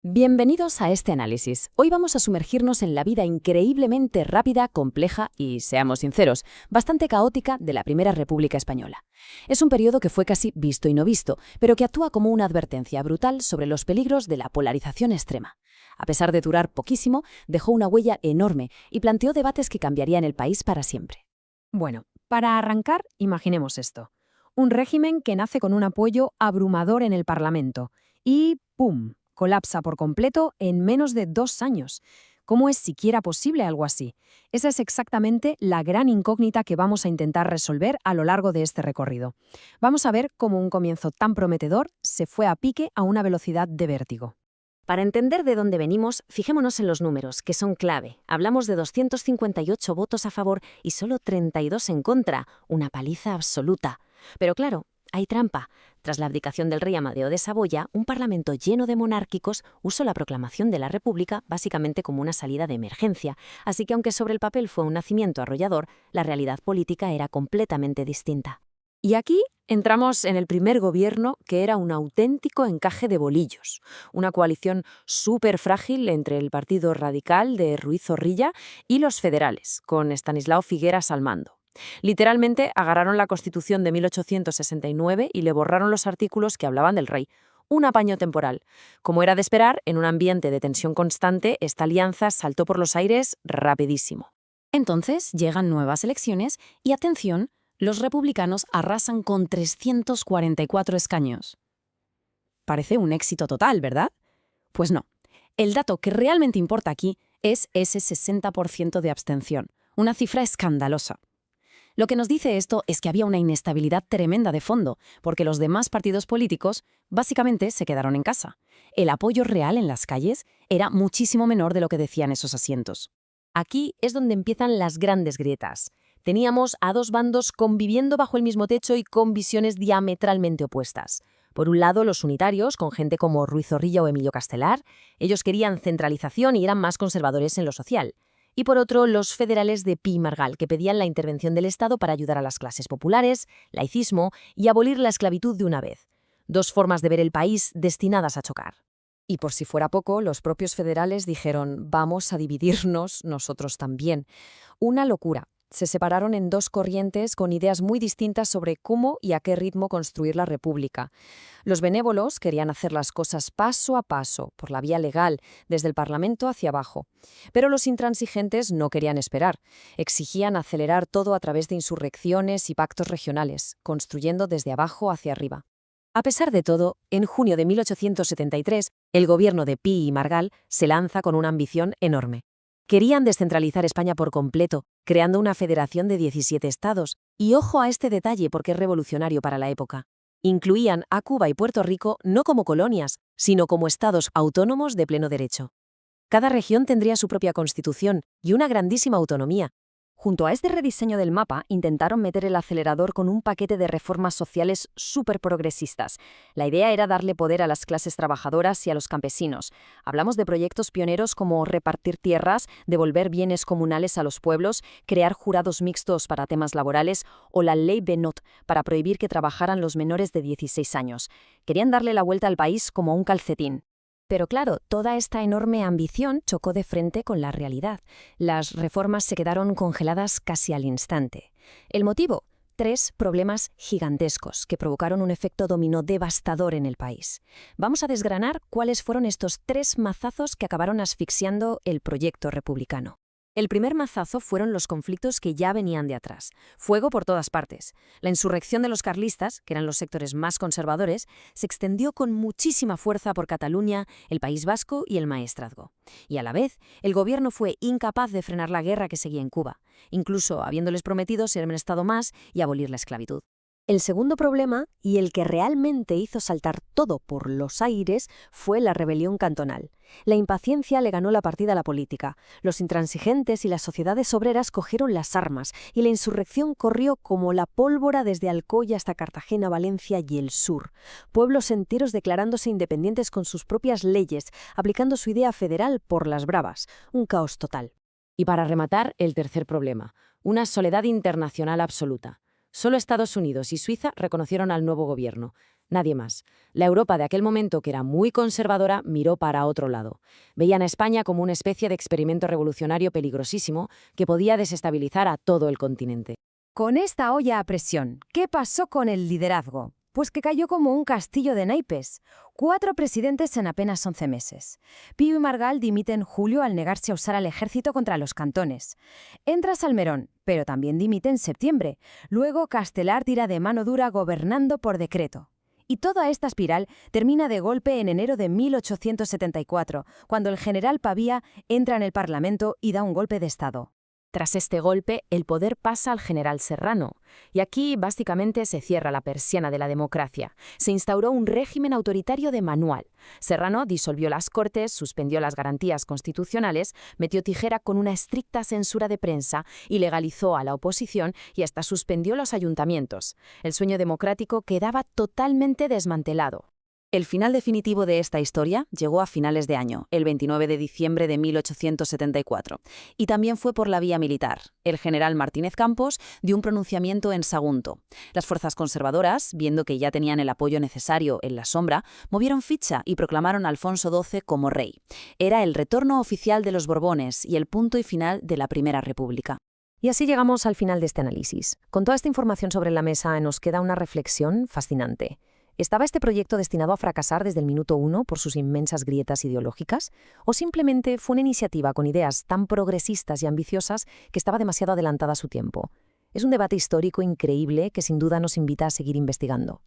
Bienvenidos a este análisis. Hoy vamos a sumergirnos en la vida increíblemente rápida, compleja y, seamos sinceros, bastante caótica de la Primera República Española. Es un periodo que fue casi visto y no visto, pero que actúa como una advertencia brutal sobre los peligros de la polarización extrema. A pesar de durar poquísimo, dejó una huella enorme y planteó debates que cambiarían el país para siempre. Bueno, para arrancar, imaginemos esto. Un régimen que nace con un apoyo abrumador en el Parlamento y ¡pum!, colapsa por completo en menos de 2 años. ¿Cómo es siquiera posible algo así? Esa es exactamente la gran incógnita que vamos a intentar resolver a lo largo de este recorrido. Vamos a ver cómo un comienzo tan prometedor se fue a pique a una velocidad de vértigo. Para entender de dónde venimos, fijémonos en los números, que son clave. Hablamos de 258 votos a favor y solo 32 en contra, una paliza absoluta. Pero claro, hay trampa. Tras la abdicación del rey Amadeo de Saboya, un parlamento lleno de monárquicos usó la proclamación de la República básicamente como una salida de emergencia, así que aunque sobre el papel fue un nacimiento arrollador, la realidad política era completamente distinta. Y aquí entramos en el primer gobierno, que era un auténtico encaje de bolillos, una coalición súper frágil entre el Partido Radical de Ruiz Zorrilla y los federales, con Estanislao Figueras al mando. Literalmente agarraron la Constitución de 1869 y le borraron los artículos que hablaban del rey. Un apaño temporal. Como era de esperar, en un ambiente de tensión constante, esta alianza saltó por los aires rapidísimo. Entonces llegan nuevas elecciones y, atención, los republicanos arrasan con 344 escaños. Parece un éxito total, ¿verdad? Pues no. El dato que realmente importa aquí es ese 60% de abstención, una cifra escandalosa. Lo que nos dice esto es que había una inestabilidad tremenda de fondo, porque los demás partidos políticos básicamente se quedaron en casa. El apoyo real en las calles era muchísimo menor de lo que decían esos asientos. Aquí es donde empiezan las grandes grietas. Teníamos a dos bandos conviviendo bajo el mismo techo y con visiones diametralmente opuestas. Por un lado, los unitarios, con gente como Ruiz Zorrilla o Emilio Castelar, ellos querían centralización y eran más conservadores en lo social. Y por otro, los federales de Pi y Margall, que pedían la intervención del Estado para ayudar a las clases populares, laicismo y abolir la esclavitud de una vez. Dos formas de ver el país destinadas a chocar. Y por si fuera poco, los propios federales dijeron, vamos a dividirnos nosotros también. Una locura. Se separaron en dos corrientes con ideas muy distintas sobre cómo y a qué ritmo construir la república. Los benévolos querían hacer las cosas paso a paso, por la vía legal, desde el Parlamento hacia abajo. Pero los intransigentes no querían esperar. Exigían acelerar todo a través de insurrecciones y pactos regionales, construyendo desde abajo hacia arriba. A pesar de todo, en junio de 1873, el gobierno de Pi y Margall se lanza con una ambición enorme. Querían descentralizar España por completo, creando una federación de 17 estados. Y ojo a este detalle porque es revolucionario para la época. Incluían a Cuba y Puerto Rico no como colonias, sino como estados autónomos de pleno derecho. Cada región tendría su propia constitución y una grandísima autonomía. Junto a este rediseño del mapa, intentaron meter el acelerador con un paquete de reformas sociales súper progresistas. La idea era darle poder a las clases trabajadoras y a los campesinos. Hablamos de proyectos pioneros como repartir tierras, devolver bienes comunales a los pueblos, crear jurados mixtos para temas laborales o la Ley Benot para prohibir que trabajaran los menores de 16 años. Querían darle la vuelta al país como un calcetín. Pero claro, toda esta enorme ambición chocó de frente con la realidad. Las reformas se quedaron congeladas casi al instante. ¿El motivo? 3 problemas gigantescos que provocaron un efecto dominó devastador en el país. Vamos a desgranar cuáles fueron estos 3 mazazos que acabaron asfixiando el proyecto republicano. El primer mazazo fueron los conflictos que ya venían de atrás. Fuego por todas partes. La insurrección de los carlistas, que eran los sectores más conservadores, se extendió con muchísima fuerza por Cataluña, el País Vasco y el Maestrazgo. Y a la vez, el gobierno fue incapaz de frenar la guerra que seguía en Cuba, incluso habiéndoles prometido ser un estado más y abolir la esclavitud. El segundo problema, y el que realmente hizo saltar todo por los aires, fue la rebelión cantonal. La impaciencia le ganó la partida a la política. Los intransigentes y las sociedades obreras cogieron las armas y la insurrección corrió como la pólvora desde Alcoy hasta Cartagena, Valencia y el sur. Pueblos enteros declarándose independientes con sus propias leyes, aplicando su idea federal por las bravas. Un caos total. Y para rematar, el tercer problema, una soledad internacional absoluta. Solo Estados Unidos y Suiza reconocieron al nuevo gobierno. Nadie más. La Europa de aquel momento, que era muy conservadora, miró para otro lado. Veían a España como una especie de experimento revolucionario peligrosísimo que podía desestabilizar a todo el continente. Con esta olla a presión, ¿qué pasó con el liderazgo? Pues que cayó como un castillo de naipes. 4 presidentes en apenas 11 meses. Pío y Margal dimiten en julio al negarse a usar al ejército contra los cantones. Entra Salmerón, pero también dimite en septiembre. Luego Castelar tira de mano dura gobernando por decreto. Y toda esta espiral termina de golpe en enero de 1874, cuando el general Pavía entra en el Parlamento y da un golpe de Estado. Tras este golpe, el poder pasa al general Serrano. Y aquí, básicamente, se cierra la persiana de la democracia. Se instauró un régimen autoritario de manual. Serrano disolvió las Cortes, suspendió las garantías constitucionales, metió tijera con una estricta censura de prensa y legalizó a la oposición y hasta suspendió los ayuntamientos. El sueño democrático quedaba totalmente desmantelado. El final definitivo de esta historia llegó a finales de año, el 29 de diciembre de 1874, y también fue por la vía militar. El general Martínez Campos dio un pronunciamiento en Sagunto. Las fuerzas conservadoras, viendo que ya tenían el apoyo necesario en la sombra, movieron ficha y proclamaron a Alfonso XII como rey. Era el retorno oficial de los Borbones y el punto y final de la Primera República. Y así llegamos al final de este análisis. Con toda esta información sobre la mesa nos queda una reflexión fascinante. ¿Estaba este proyecto destinado a fracasar desde el minuto 1 por sus inmensas grietas ideológicas? ¿O simplemente fue una iniciativa con ideas tan progresistas y ambiciosas que estaba demasiado adelantada a su tiempo? Es un debate histórico increíble que sin duda nos invita a seguir investigando.